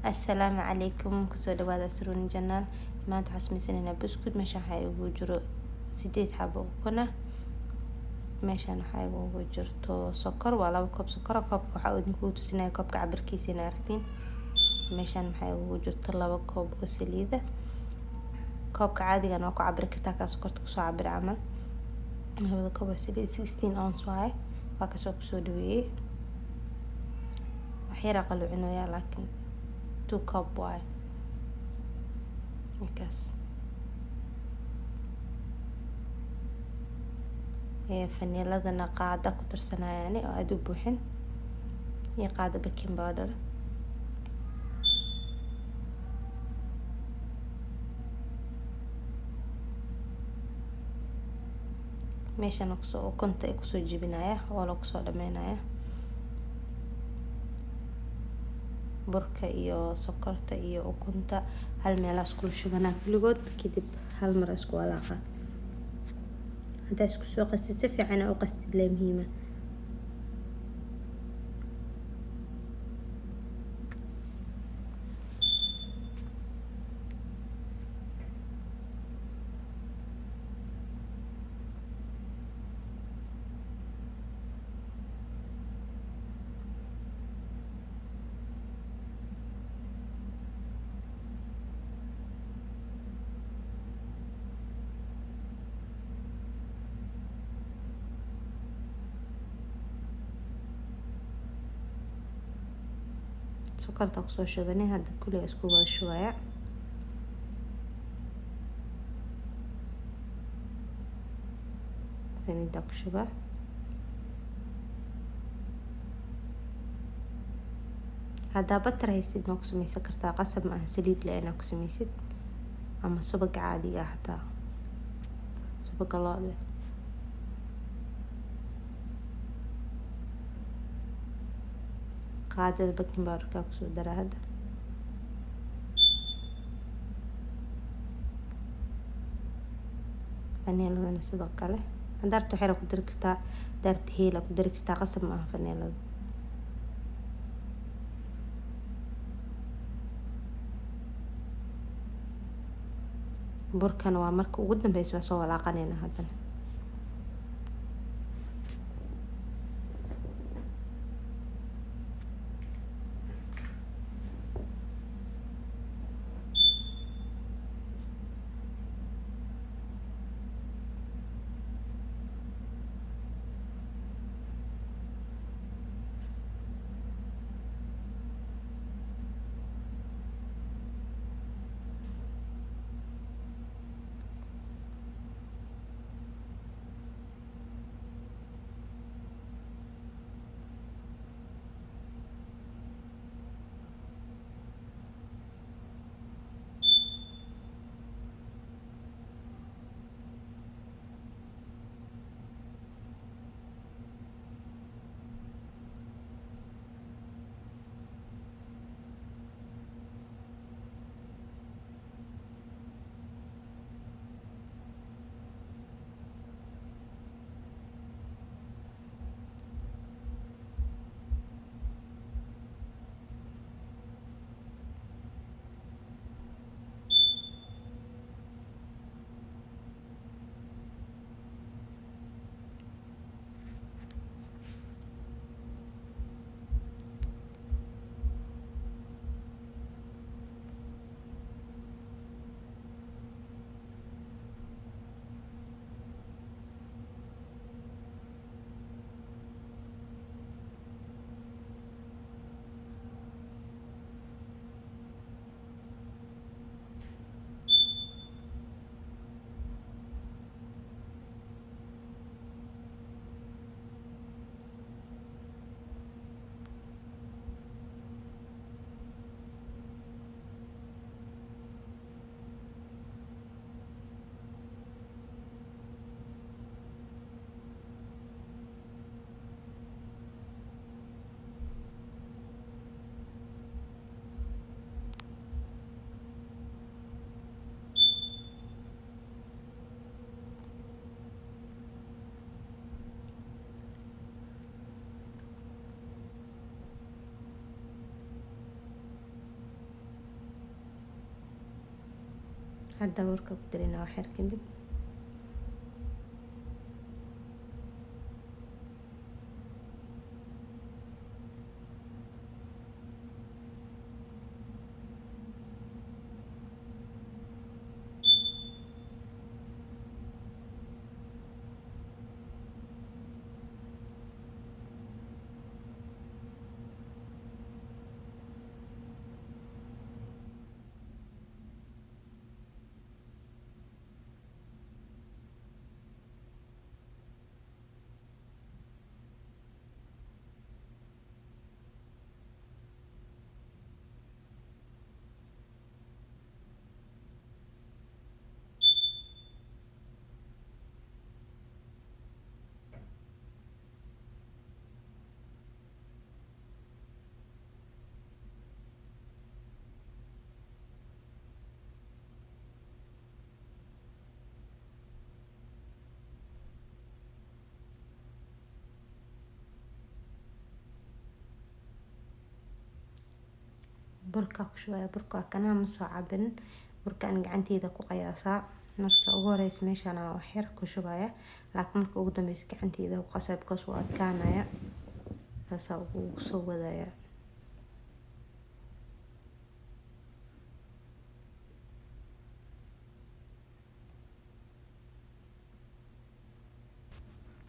Assalaamu calaykum kusoo dhawaada Saruni Jannaan. Maanta waxaan sameysanaynaa buskud. Meeshaan waxaa igu jiro 8 xabo ukun ah. Meeshaan waxaa igu jirto sokor, waa 2 koob sokor ah. Koobka waxaa idinku tusinaya koobka cabirkiisa in aragtiin. Meeshaan waxaa igu jirto 2 koob oo saliid ah. Koobka caadiga waa ku cabiri kartaa ka sokorta ku soo cabir camal. 2 koob oo saliid 16 ounce waaye. Waa ka soo dhaweeyay. Wax yar qaluucinayaa laakiin 2 koob waaye. Markaas faniiladana qaada ku tirsanayaan oo aad u buuxin iyo qaada baking powder. Meeshaan ukunta ku soo jibinaya oo la ku soo dhameynaya burka iyo sokorta iyo ukunta hal meel isku shubana kulligood kadib hal mar isku walaaqa. Hadda isku soo qastid si fiican u qastid la muhiima. sokorta ku soo shubanay hadda kulli isku wada shubaya. Saliida ku shuba. Hadda batar haysid ma ku samaysan kartaa qasab ma aha saliid la ku samaysid ama subag caadiga ah hataa subag lo'da. qaadada baking powder ka ku soo dara hadda. Faniiladana sidoo kale hadarto xira ku dari kartaa darti heela ku dari kartaa qasab ma aha faniilada. burkana waa marka ugu dambeysay soo walaaqanayna haddana. hadda burka ku darina wax yar kadib. Burka ku shubaya, burka kana ma soo cabirin, burka aan gacanteyda ku qiyaasaa. Marka ugu horeysa meeshaan wax yar ku shubaya, laakiin marka ugu dambeysa gacanteyda ku qasab kaas waa adkaanaya. Taas ugu soo wadaya.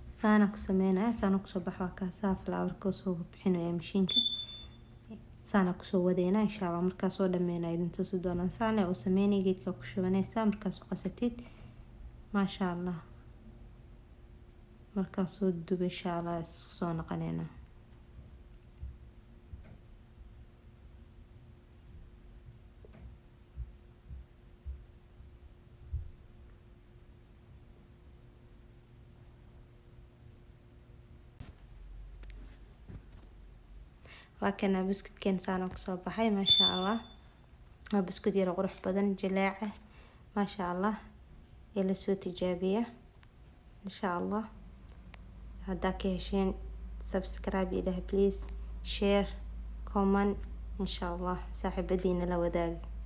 Saana ku sameynaya, saana ku soo baxwa ka flour ka soo bixinaya mashiinka. Saana ku soo wadayna insha Allah markaas oo dhameynaa idin tusi doonaan. Saana oo sameynay geedka ku shubanaysa markaas oo qasatid. Masha Allah. Markaas oo dub insha Allah soo noqonayna. وكنا بسكت كان سانو كصباحي ما شاء الله. بسكت يرغرف بدن جلاعة ما شاء الله. يلا سوت إيجابية إن شاء الله. هداك هشين سبسكرايب إله بليز شير كومنت إن شاء الله. صاحب الدين لو داق.